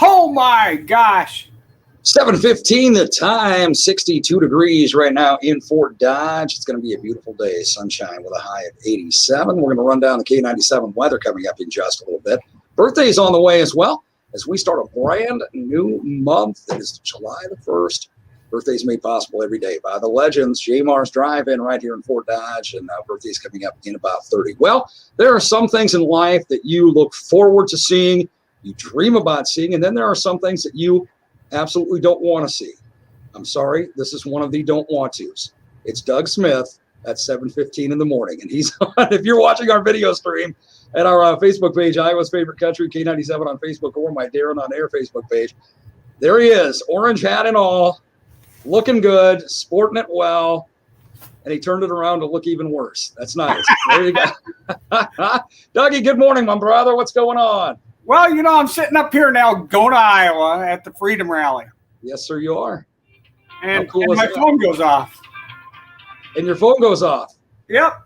Oh my gosh. 7:15 the time, 62 degrees right now in Fort Dodge. It's going to be a beautiful day, sunshine with a high of 87. We're going to run down the K97 weather coming up in just a little bit. Birthday's on the way as well as we start a brand new month. It is July the 1st. Birthdays made possible every day by the legends. J-Mars Drive-In right here in Fort Dodge, and birthday's coming up in about 30. Well, there are some things in life that you look forward to seeing, you dream about seeing, and then there are some things that you absolutely don't want to see. I'm sorry, this is one of the don't want tos. It's Doug Smith at 7:15 in the morning, and he's on. If you're watching our video stream at our Facebook page, Iowa's Favorite Country, K97 on Facebook, or my Darren on Air Facebook page, there he is, orange hat and all, looking good, sporting it well, and he turned it around to look even worse. That's nice. There you go. Dougie, good morning, my brother. What's going on? Well, you know, I'm sitting up here in Algona, Iowa at the Freedom Rally. Yes, sir, you are. And my phone goes off. And your phone goes off? Yep.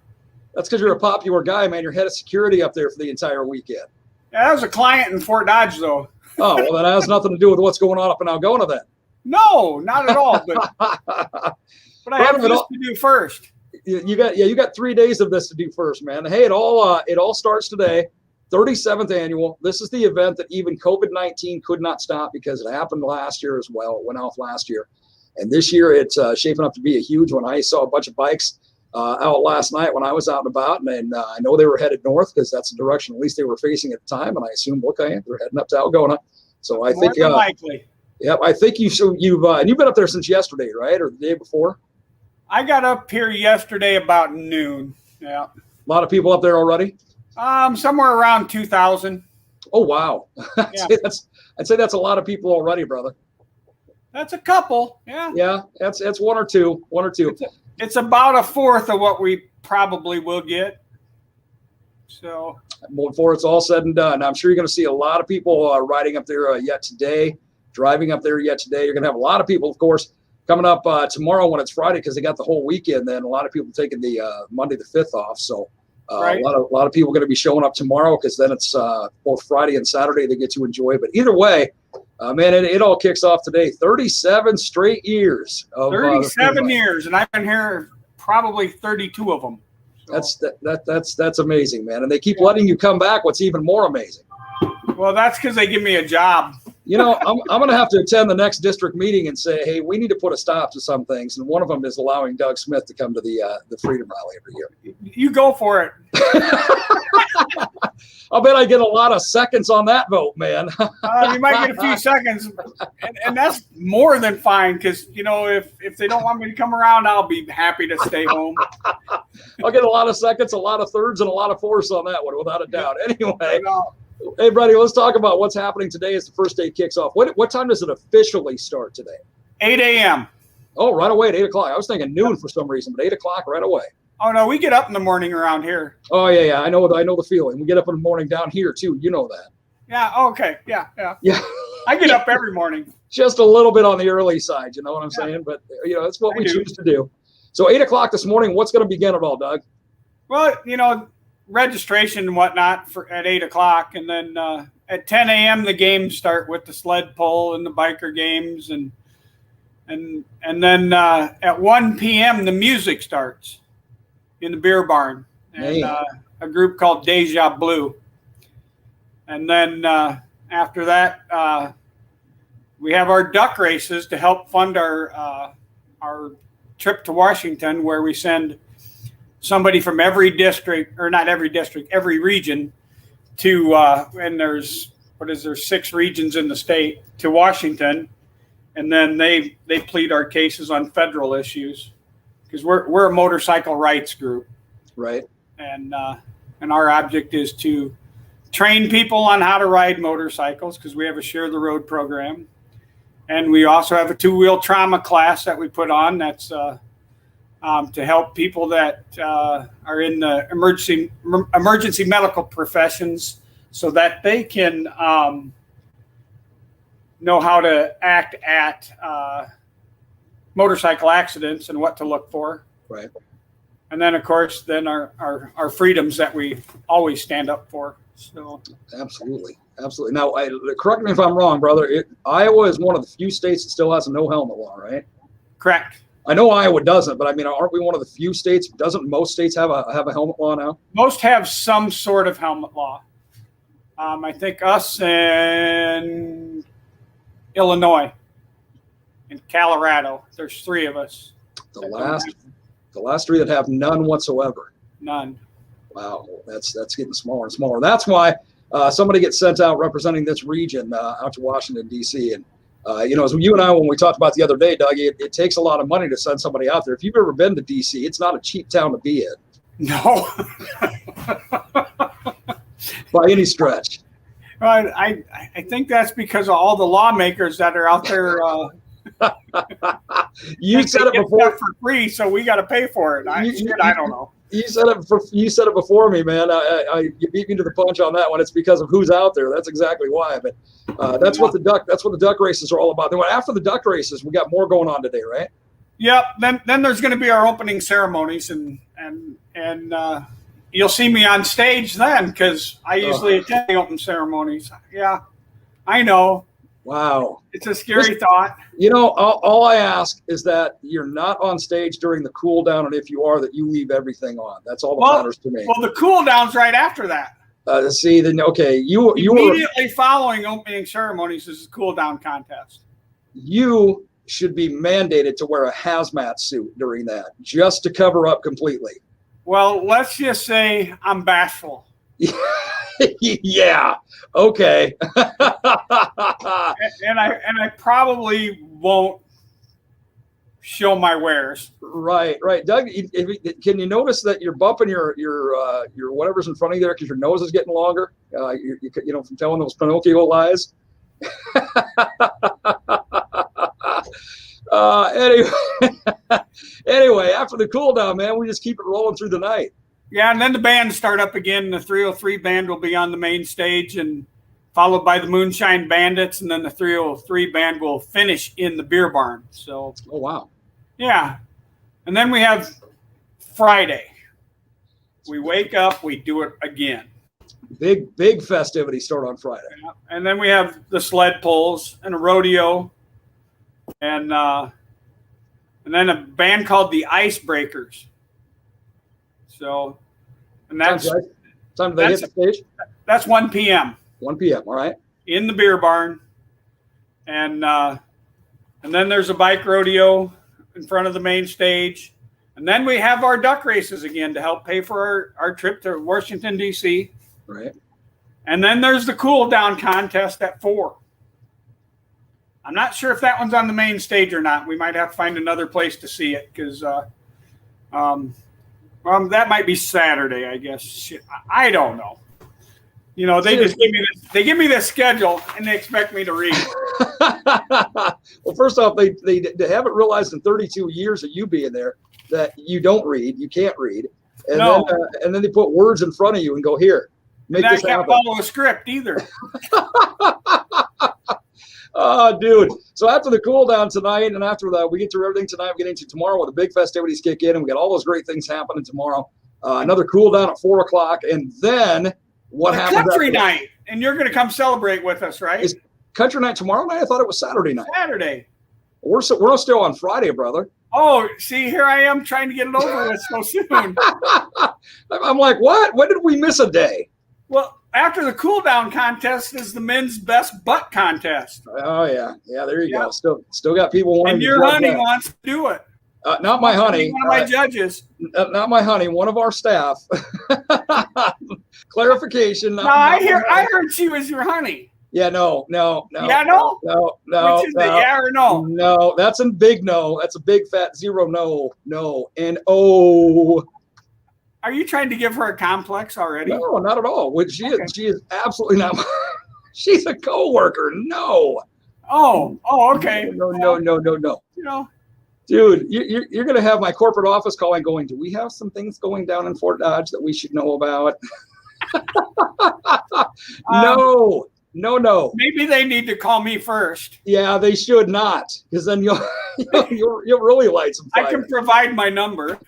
That's because you're a popular guy, man. You're head of security up there for the entire weekend. Yeah, that was a client in Fort Dodge, though. Oh, well, that has nothing to do with what's going on up in Algona then. No, not at all. But I have this to do first. You got 3 days of this to do first, man. Hey, it all starts today. 37th annual. This is the event that even COVID-19 could not stop because it happened last year as well. It went off last year. And this year it's shaping up to be a huge one. I saw a bunch of bikes out last night when I was out and about, and I know they were headed north because that's the direction at least they were facing at the time. And I assumed, okay, they're heading up to Algona. So I think likely. Yep, I think you've and you've been up there since yesterday, right, or the day before? I got up here yesterday about noon. Yeah. A lot of people up there already. Somewhere around 2,000. Oh wow! Yeah. I'd say that's a lot of people already, brother. That's a couple. Yeah. Yeah, that's one or two. It's about a fourth of what we probably will get. So before it's all said and done, I'm sure you're going to see a lot of people riding up there yet today, driving up there yet today. You're going to have a lot of people, of course, coming up tomorrow when it's Friday because they got the whole weekend. Then a lot of people taking the Monday the 5th off. So. Right. A lot of people are going to be showing up tomorrow because then it's both Friday and Saturday they get to enjoy. But either way, man, it all kicks off today. 37 straight years. 37 years, and I've been here probably 32 of them. So. That's amazing, man. And they keep letting you come back. What's even more amazing. Well, that's because they give me a job. You know, I'm going to have to attend the next district meeting and say, hey, we need to put a stop to some things. And one of them is allowing Doug Smith to come to the Freedom Rally every year. You go for it. I'll bet I get a lot of seconds on that vote, man. You might get a few seconds. And that's more than fine because, you know, if they don't want me to come around, I'll be happy to stay home. I'll get a lot of seconds, a lot of thirds, and a lot of fourths on that one, without a doubt. Anyway. Hey, buddy, let's talk about what's happening today as the first day kicks off. What time does it officially start today? 8 a.m. Oh, right away at 8 o'clock. I was thinking noon for some reason, but 8 o'clock right away. Oh, no, we get up in the morning around here. Oh, yeah. I know the feeling. We get up in the morning down here, too. You know that. Yeah, okay. Yeah. I get up every morning. Just a little bit on the early side, you know what I'm saying? But, you know, that's what we choose to do. So 8 o'clock this morning, what's going to begin it all, Doug? Well, you know, registration and whatnot at 8 o'clock, and then at 10 a.m. the games start with the sled pull and the biker games, and then at 1 p.m. the music starts in the beer barn, and a group called Deja Blue, and then after that we have our duck races to help fund our trip to Washington, where we send somebody from every district, or not every district, every region to, and there's 6 regions in the state, to Washington. And then they plead our cases on federal issues because we're a motorcycle rights group. Right. And our object is to train people on how to ride motorcycles because we have a Share the Road program. And we also have a 2-wheel trauma class that we put on that's to help people that are in the emergency medical professions so that they can know how to act at motorcycle accidents and what to look for. Right. and then of course then our freedoms that we always stand up for. So absolutely. Now, correct me if I'm wrong, brother. Iowa is one of the few states that still has a no helmet law, right? Correct. I know Iowa doesn't, but I mean, aren't we one of the few states? Doesn't most states have a helmet law now? Most have some sort of helmet law. I think us and Illinois and Colorado. There's 3 of us. The last 3 that have none whatsoever. None. Wow, that's getting smaller and smaller. That's why somebody gets sent out representing this region out to Washington, D.C. And, as you and I, when we talked about the other day, Dougie, it takes a lot of money to send somebody out there. If you've ever been to D.C., it's not a cheap town to be in. No. By any stretch. I think that's because of all the lawmakers that are out there. You said it before for free, so we got to pay for it. I don't know. You said it before me, man. You beat me to the punch on that one. It's because of who's out there. That's exactly why. But that's what the duck races are all about. Then after the duck races, we got more going on today, right? Yep. Then there's going to be our opening ceremonies, and you'll see me on stage then because I usually attend the open ceremonies. Yeah, I know. Wow. It's a scary thought. All I ask is that you're not on stage during the cool down, and if you are, that you leave everything on. That's all that matters to me. Well, the cool down's right after that. You immediately following opening ceremonies is a cool down contest. You should be mandated to wear a hazmat suit during that, just to cover up completely. Well, let's just say I'm bashful. Yeah. Okay. and I probably won't show my wares. Right. Doug, can you notice that you're bumping your whatever's in front of you there because your nose is getting longer? From telling those Pinocchio lies. Anyway, after the cool down, man, we just keep it rolling through the night. Yeah, and then the bands start up again. The 303 band will be on the main stage, and followed by the Moonshine Bandits, and then the 303 band will finish in the beer barn. So, oh wow, yeah, and then we have Friday. We wake up, we do it again. Big festivities start on Friday, yeah. And then we have the sled pulls and a rodeo, and then a band called the Icebreakers. So, and that's time they hit the stage. That's 1 p.m. 1 p.m. All right. In the beer barn, and then there's a bike rodeo in front of the main stage, and then we have our duck races again to help pay for our trip to Washington D.C. Right. And then there's the cool down contest at 4. I'm not sure if that one's on the main stage or not. We might have to find another place to see it because. That might be Saturday, I guess. Shit, I don't know. They just give me this schedule and they expect me to read. Well, first off, they haven't realized in 32 years of you being there that you don't read, you can't read, and then they put words in front of you and go, here, make this happen. I can't follow a script either. Oh, dude. So after the cool down tonight, and after that, we get through everything tonight. We get into tomorrow where the big festivities kick in, and we got all those great things happening tomorrow. Another cool down at 4 o'clock, and then what happens? Country night, and you're going to come celebrate with us, right? Is country night tomorrow night? I thought it was Saturday night. Saturday. We're still on Friday, brother. Oh, see, here I am trying to get it over with so soon. I'm like, what? When did we miss a day? Well, after the cool down contest is the men's best butt contest. Oh yeah, there you go. Still got people wanting. And your honey wants to do it. Not my honey. One of my judges. Not my honey. One of our staff. Clarification. I heard she was your honey. Yeah, no. Yeah, no. Which is the yeah or no? No, that's a big no. That's a big fat zero. No, and oh. Are you trying to give her a complex already? No, not at all. She is absolutely not. She's a coworker. No. Oh, okay. No. Dude, you're going to have my corporate office calling going, do we have some things going down in Fort Dodge that we should know about? No. No. Maybe they need to call me first. Yeah, they should not, because then you'll really light some fire. I can provide my number.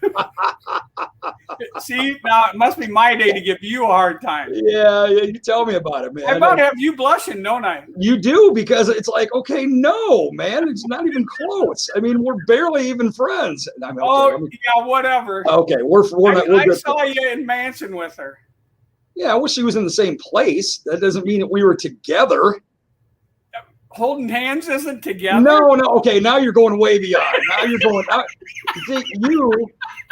See, now it must be my day to give you a hard time. Yeah, you tell me about it, man. I about have you blushing, don't I? You do, because it's like, okay, no, man, it's not even close. I mean, we're barely even friends. I mean, yeah, whatever. Okay, we're not. I saw you in Manson with her. Yeah, I wish she was in the same place. That doesn't mean that we were together. Holding hands isn't together. No. Okay, now you're going way beyond. Now you're going.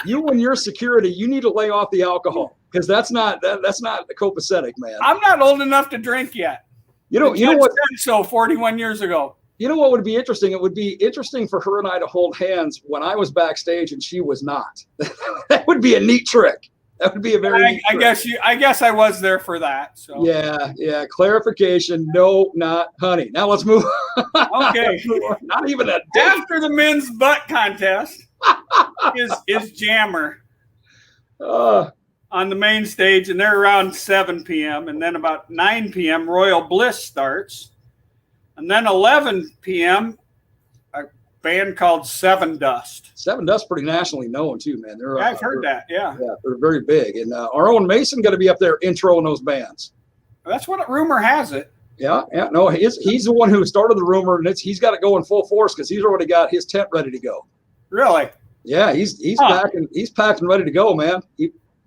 You and your security, you need to lay off the alcohol, because that's not copacetic, man. I'm not old enough to drink yet. You know what? So 41 years ago. You know what would be interesting? It would be interesting for her and I to hold hands when I was backstage and she was not. That would be a neat trick. That would be a very. I guess I was there for that. So yeah. Clarification. No, not honey. Now let's move. Okay. Not even a date. After the men's butt contest is Jammer on the main stage, and they're around 7 p.m. and then about 9 p.m. Royal Bliss starts, and then 11 p.m. a band called Seven Dust. Seven Dust pretty nationally known too, man. I've heard that. Yeah, they're very big, and our own Mason going to be up there introing those bands. That's what rumor has it. Yeah. No, he's the one who started the rumor, and he's got it going full force, because he's already got his tent ready to go. Really? Yeah, he's packing. He's packed and ready to go, man.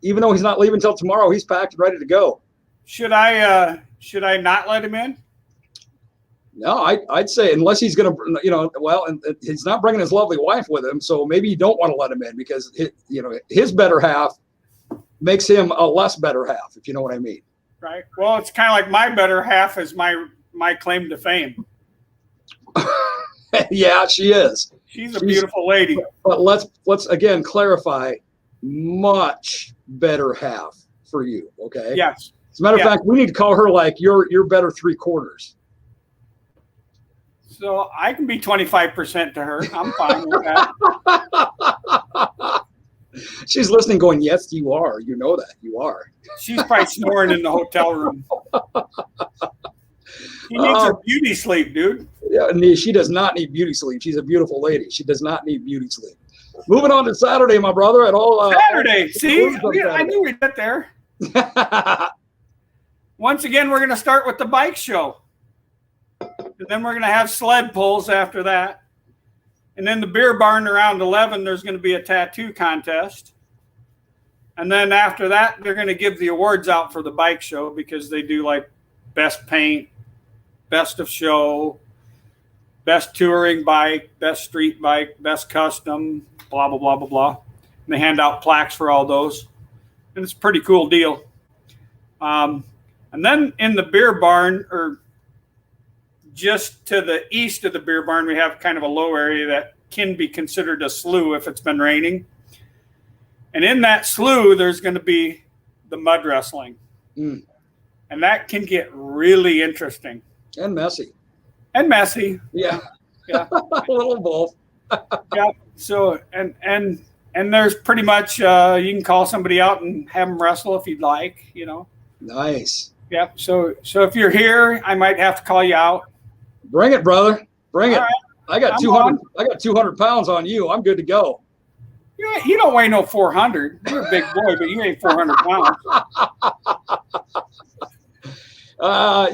Even though he's not leaving until tomorrow, he's packed and ready to go. Should I not let him in? No, I'd say, unless he's going to, and he's not bringing his lovely wife with him, so maybe you don't want to let him in, because his better half makes him a less better half, if you know what I mean. Right. Well, it's kind of like my better half is my claim to fame. Yeah, she is. She's a beautiful lady. But let's again clarify, much better half for you, okay? Yes. As a matter of fact, we need to call her like your better 3/4. So I can be 25% to her. I'm fine with that. She's listening going, yes, you are. You know that. You are. She's probably snoring in the hotel room. She needs her beauty sleep, dude. Yeah, she does not need beauty sleep. She's a beautiful lady. She does not need beauty sleep. Moving on to Saturday, my brother. Saturday. See? I knew we'd get there. Once again, we're going to start with the bike show. And then we're going to have sled pulls after that. And then the beer barn around 11, there's going to be a tattoo contest. And then after that, they're going to give the awards out for the bike show, because they do like best paint, best of show, best touring bike, best street bike, best custom, blah, blah, blah, blah, blah. And they hand out plaques for all those. And it's a pretty cool deal. And then in the beer barn, or just to the east of the beer barn, we have kind of a low area that can be considered a slough if it's been raining. And in that slough, there's going to be the mud wrestling. And that can get really interesting. And messy. Yeah. A little both. Yeah. So, and there's pretty much, you can call somebody out and have them wrestle if you'd like, Nice. Yeah. So if you're here, I might have to call you out. Bring it, brother. Bring it. Right. I got 200 pounds on you. I'm good to go. You don't weigh no 400. You're a big boy, but you ain't 400 pounds.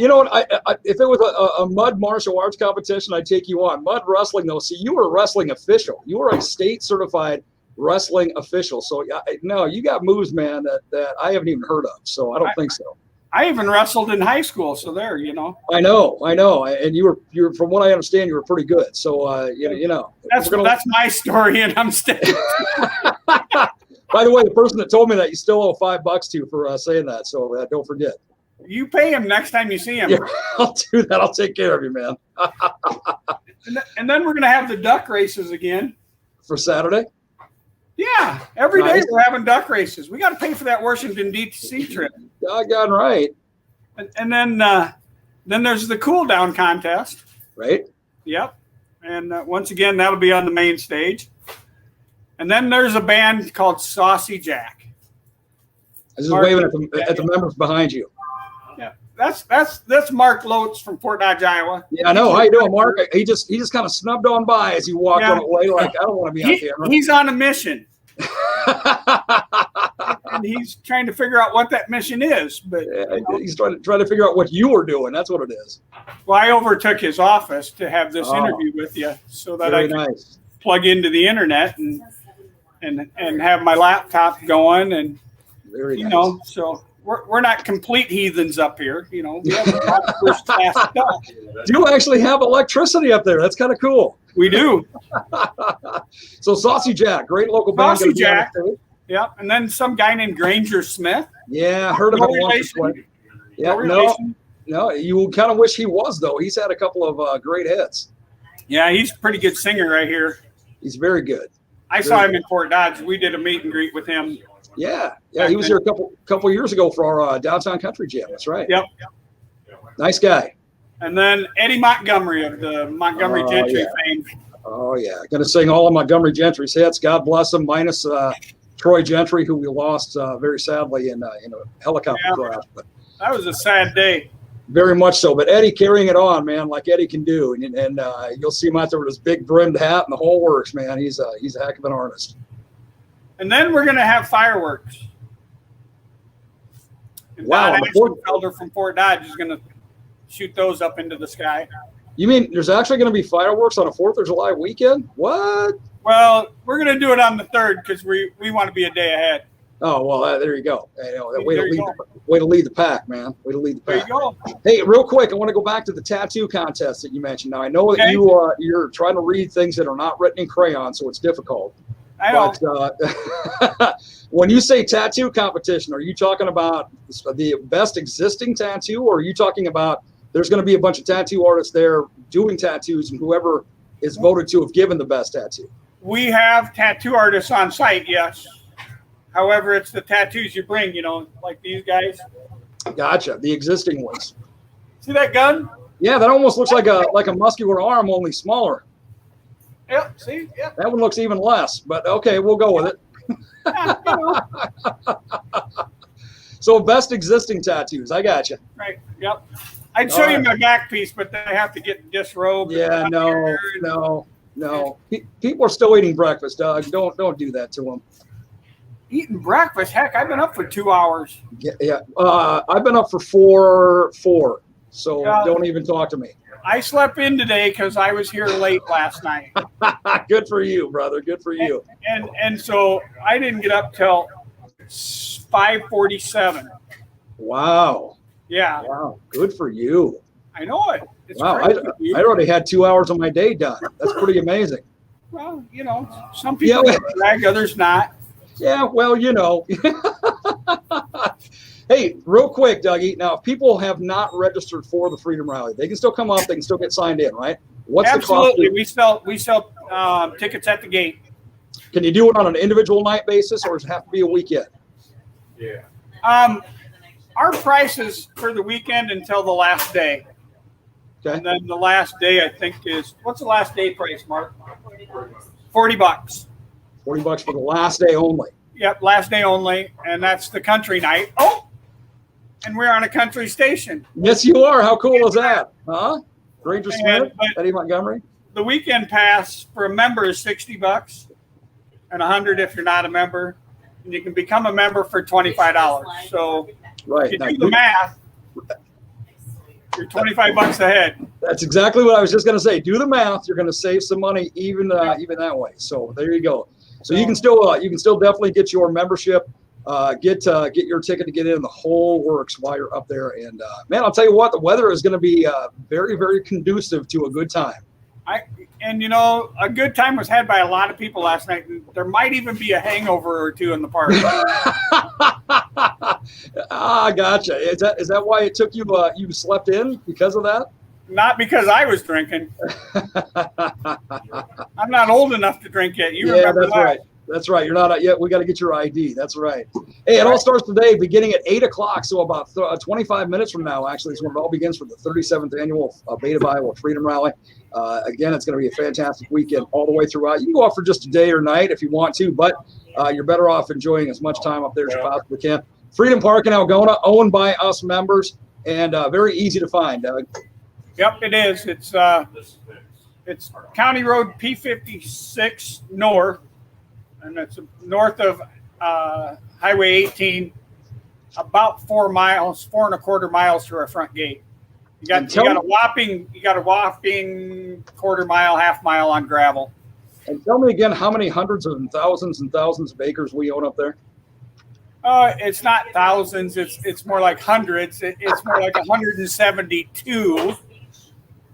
You know what? If it was a mud martial arts competition, I'd take you on. Mud wrestling, though. See, you were a wrestling official. You were a state certified wrestling official. So no, you got moves, man, that I haven't even heard of. So I don't think so. I even wrestled in high school, so there, I know, and you were from what I understand, you were pretty good. So that's my story, and I'm sticking. By the way, the person that told me that, you still owe $5 to for saying that. So don't forget. You pay him next time you see him. Yeah, I'll do that. I'll take care of you, man. And then we're gonna have the duck races again for Saturday. Yeah, every day we're having duck races. We got to pay for that Washington D.C. trip. Doggone right. And then there's the cool down contest. Right. Yep. And once again, that'll be on the main stage. And then there's a band called Saucy Jack. I was just waving at the members behind you. Yeah. That's Mark Lotes from Fort Dodge, Iowa. Yeah, I know. How you doing, Mark? He just kind of snubbed on by as he walked on the way. Like, I don't want to be on camera. He's on a mission. And he's trying to figure out what that mission is, but he's trying to figure out what you were doing. That's what it is. Well, I overtook his office to have this interview with you, so that I can plug into the internet and have my laptop going, and so we're not complete heathens up here. We have a lot of first class stuff. Do you actually have electricity up there? That's kind of cool. We do. So Saucy Jack, great local band. Saucy Jack. Yep, and then some guy named Granger Smith. Yeah, heard of him once. Yeah, no, you kind of wish he was, though. He's had a couple of great hits. Yeah, he's a pretty good singer right here. He's very good. I saw him in Fort Dodge. We did a meet and greet with him. Yeah, he was here a couple years ago for our downtown country jam. That's right. Yep. Nice guy. And then Eddie Montgomery of the Montgomery Gentry fame. Oh yeah, going to sing all of Montgomery Gentry's hits. God bless him. Minus Troy Gentry, who we lost very sadly in a helicopter crash. But that was a sad day. Very much so. But Eddie carrying it on, man, like Eddie can do. And you'll see him out there with his big brimmed hat and the whole works, man. He's a heck of an artist. And then we're going to have fireworks. And wow. Don Ashenfelder from Fort Dodge is going to shoot those up into the sky. You mean there's actually going to be fireworks on a 4th of July weekend? What? Well, we're going to do it on the 3rd because we want to be a day ahead. Oh, well, there you go. Way to lead the pack, man. Way to lead the pack. There you go. Hey, real quick, I want to go back to the tattoo contest that you mentioned. Now, I know that you're trying to read things that are not written in crayon, so it's difficult. I know. But when you say tattoo competition, are you talking about the best existing tattoo, or are you talking about there's going to be a bunch of tattoo artists there doing tattoos, and whoever is voted to have given the best tattoo? We have tattoo artists on site, yes. However, it's the tattoos you bring, like these guys. Gotcha. The existing ones. See that gun? Yeah, that almost looks like a muscular arm, only smaller. Yep. See? Yep. That one looks even less, but okay, we'll go with it. So best existing tattoos. I got you. Right. Yep. I'd show you my back piece, but they have to get disrobed. Yeah. No. People are still eating breakfast, Doug. Don't do that to them. Eating breakfast? Heck, I've been up for 2 hours. Yeah. I've been up for four. So don't even talk to me. I slept in today because I was here late last night. Good for you, brother. Good for you. And so I didn't get up till 5:47. Wow. Yeah. Wow. Good for you. I know it. It's wow. I already had 2 hours of my day done. That's pretty amazing. Well, some people drag, others not. Yeah, well, Hey, real quick, Dougie. Now, if people have not registered for the Freedom Rally, they can still come up. They can still get signed in, right? What's Absolutely. the cost? We sell tickets at the gate. Can you do it on an individual night basis, or does it have to be a weekend? Yeah. Our prices for the weekend until the last day. Okay. And then the last day, I think, what's the last day price, Mark? $40. $40 for the last day only. Yep, last day only, and that's the country night. Oh, and we're on a country station. Yes, you are. How cool is that? Huh? Granger Smith, Eddie Montgomery. The weekend pass for a member is $60 and $100 if you're not a member. And you can become a member for $25. So if you do the math, you're $25 ahead. That's exactly what I was just going to say. Do the math. You're going to save some money even that way. So there you go. So you can still definitely get your membership, get your ticket to get in the whole works while you're up there. And man, I'll tell you what, the weather is going to be very, very conducive to a good time. A good time was had by a lot of people last night. And there might even be a hangover or two in the park. Gotcha. Is that why it took you? You slept in because of that? Not because I was drinking. I'm not old enough to drink yet. You remember that's that. Right. That's right. You're not yet. We got to get your ID. That's right. Hey, it all starts today, beginning at 8 o'clock. So about 25 minutes from now, actually, is when it all begins for the 37th annual ABATE of Iowa Freedom Rally. Again, it's going to be a fantastic weekend all the way throughout. You can go off for just a day or night if you want to, but you're better off enjoying as much time up there as you possibly can. Freedom Park in Algona, owned by us members. and very easy to find. Yep, it is. It's County Road P56 North, and it's north of Highway 18, about 4 miles, 4.25 miles to our front gate. You got a whopping quarter mile, half mile on gravel. And tell me again, how many hundreds and thousands of acres we own up there? It's not thousands. It's more like hundreds. It's more like 172.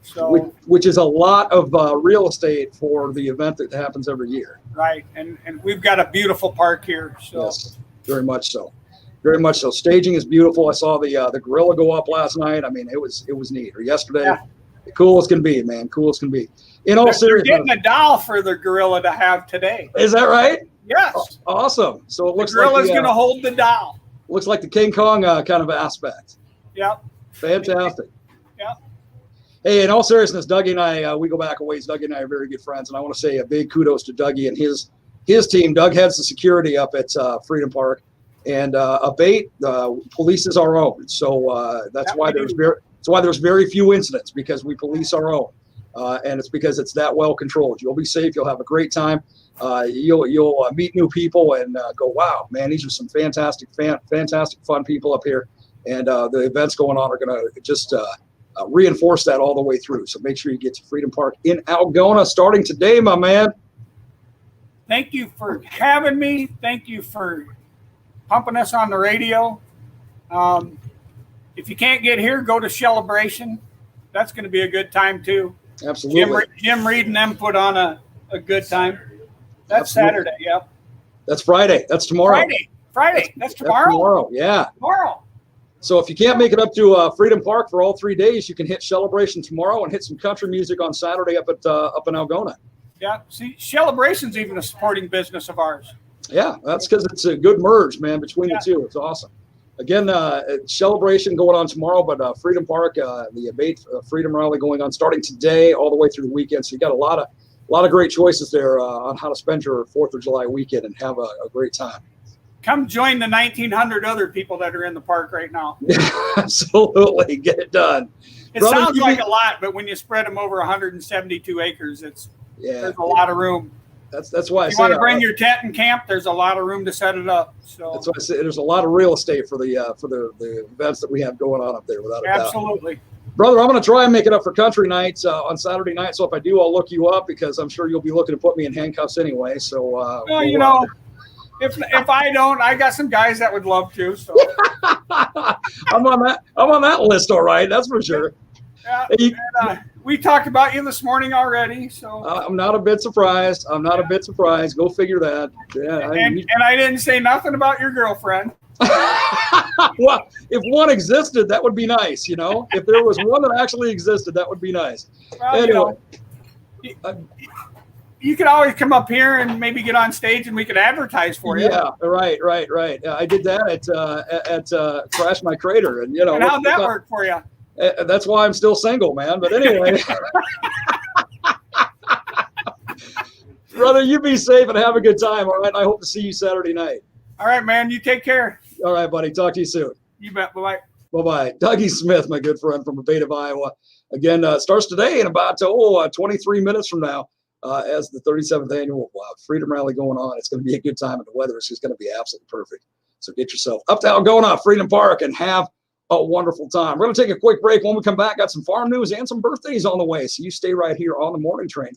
So, which is a lot of real estate for the event that happens every year. Right, and we've got a beautiful park here. So. Yes, very much so. Very much so. Staging is beautiful. I saw the gorilla go up last night. I mean, it was neat. Or yesterday, yeah. Cool as can be, man. Cool as can be. In all seriousness, they're getting a doll for the gorilla to have today. Is that right? Yes. Awesome. So it looks the gorilla's like going to hold the doll. Looks like the King Kong kind of aspect. Yep. Fantastic. Yep. Hey, in all seriousness, Dougie and I, we go back a ways. Dougie and I are very good friends, and I want to say a big kudos to Dougie and his team. Doug heads the security up at Freedom Park, and ABATE polices our own. So that's why there's very few incidents, because we police our own, and it's because it's that well controlled. You'll be safe. You'll have a great time. You'll meet new people and go, wow, man, these are some fantastic fun people up here, and the events going on are going to just reinforce that all the way through. So make sure you get to Freedom Park in Algona starting today, my man. Thank you for having me. Thank you for pumping us on the radio. If you can't get here, go to Celebration. That's going to be a good time too. Absolutely. Jim Reed and them put on a good time. That's Saturday, yeah. That's Friday. That's tomorrow. Friday. That's tomorrow? That's tomorrow, yeah. Tomorrow. So if you can't make it up to Freedom Park for all 3 days, you can hit Celebration tomorrow and hit some country music on Saturday up in Algona. Yeah, see, Celebration's even a supporting business of ours. Yeah, that's because it's a good merge, man, between the two. It's awesome. Again, Celebration going on tomorrow, but Freedom Park, the ABATE Freedom Rally going on starting today all the way through the weekend. So you got a lot of great choices there on how to spend your 4th of July weekend and have a great time. Come join the 1,900 other people that are in the park right now. Absolutely. Get it done. Sounds like a lot, but when you spread them over 172 acres, there's a lot of room. That's why if you want to bring your tent and camp, there's a lot of room to set it up. So that's why I say there's a lot of real estate for the events that we have going on up there, without a doubt. Absolutely. Brother, I'm going to try and make it up for country nights on Saturday night. So if I do, I'll look you up, because I'm sure you'll be looking to put me in handcuffs anyway. So well, if I don't, I got some guys that would love to. So I'm on that list, all right. That's for sure. Yeah, we talked about you this morning already, so I'm not a bit surprised. Go figure that. Yeah, and I didn't say nothing about your girlfriend. Well, if one existed, that would be nice. If there was one that actually existed, that would be nice. Well, anyway, you could always come up here and maybe get on stage, and we could advertise for you. Yeah, right. I did that at Crash My Crater, and And how'd that work for you? That's why I'm still single, man. But anyway, brother, you be safe and have a good time. All right. I hope to see you Saturday night. All right, man. You take care. All right, buddy. Talk to you soon. You bet. Bye-bye. Bye-bye. Dougie Smith, my good friend from ABATE of Iowa. Again, starts today in about 23 minutes from now as the 37th annual Freedom Rally going on. It's going to be a good time, and the weather is just going to be absolutely perfect. So get yourself up to Algona, Freedom Park, and have a wonderful time. We're going to take a quick break. When we come back, got some farm news and some birthdays on the way. So you stay right here on the morning train.